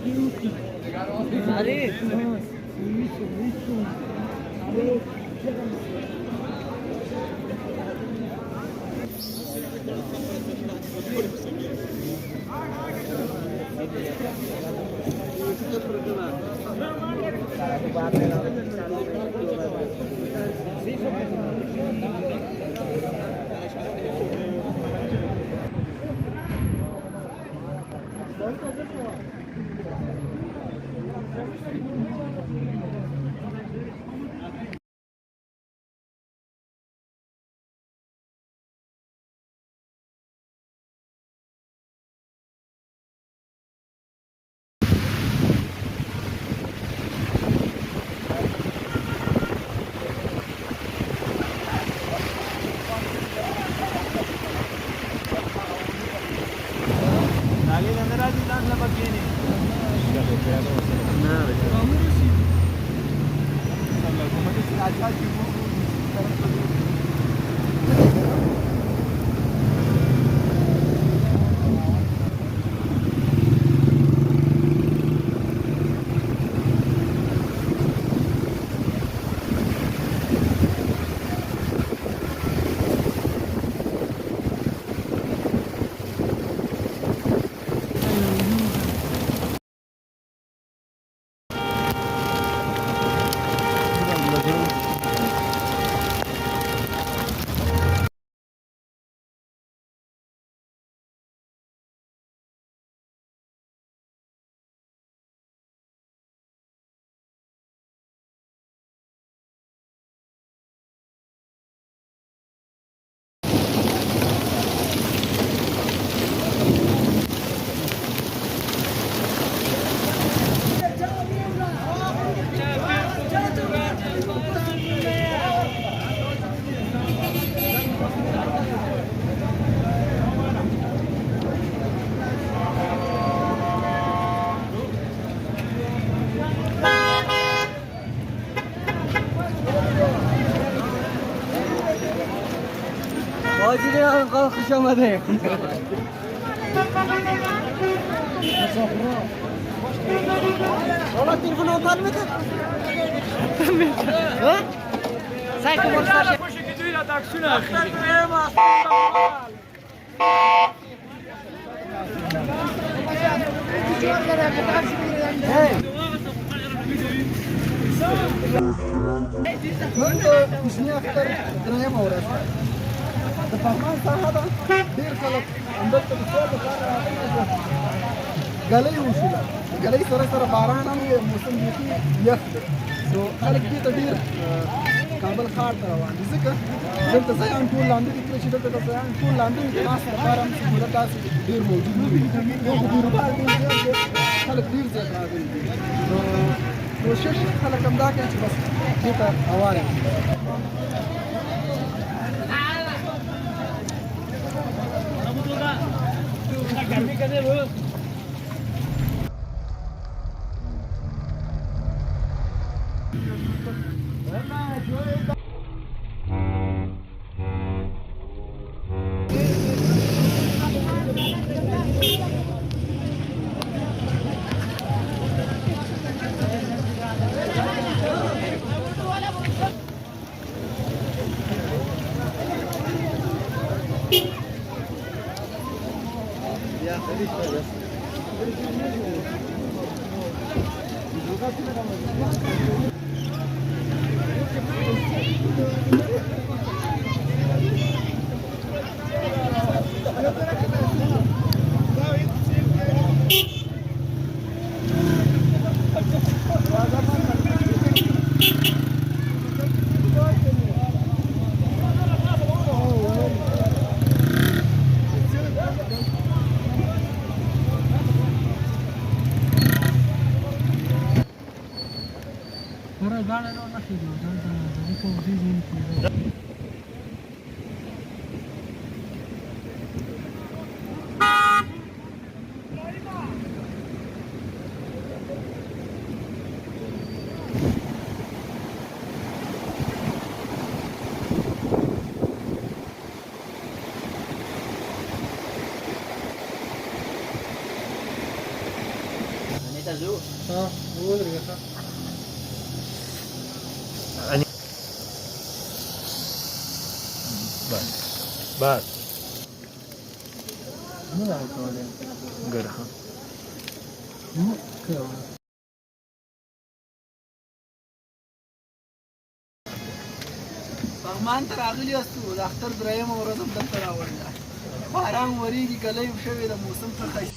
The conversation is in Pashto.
Vale. Acile kalkışamadı. Valla telefonu atar mıydın? Ha? Sen kim olursa Poxa que tu irá dar que sunar. کوچني اختر درېیمه ورځ ده د پغمان ساحه ده ډېر خلک همدلته د سوال لپاره راغلي دي ګلۍ وشوله د ګلۍ سره سره باران هم وي موسم بیخي یخ دی نو خلک دې ته ډېر کابل ښار ته روان دي ځکه دلته ځایان ټول لاندې دي کله چې دلته د ځایان ټول لاندې وي د ناستې لپاره هم سهولت داسې ډېر موجود وي یو خو بیروبار ډېر زیات دی خلک ډېر زیات راغلي دي نو کوشش خلک همدا کوي چې بس دې ته هواره کړي हा वगैरे का आणि बस बस घर हा Pagman taragli astu, Dr. Graham Orazam Dr. Awanda. Parang wari ki galay ushawe da musam prakay.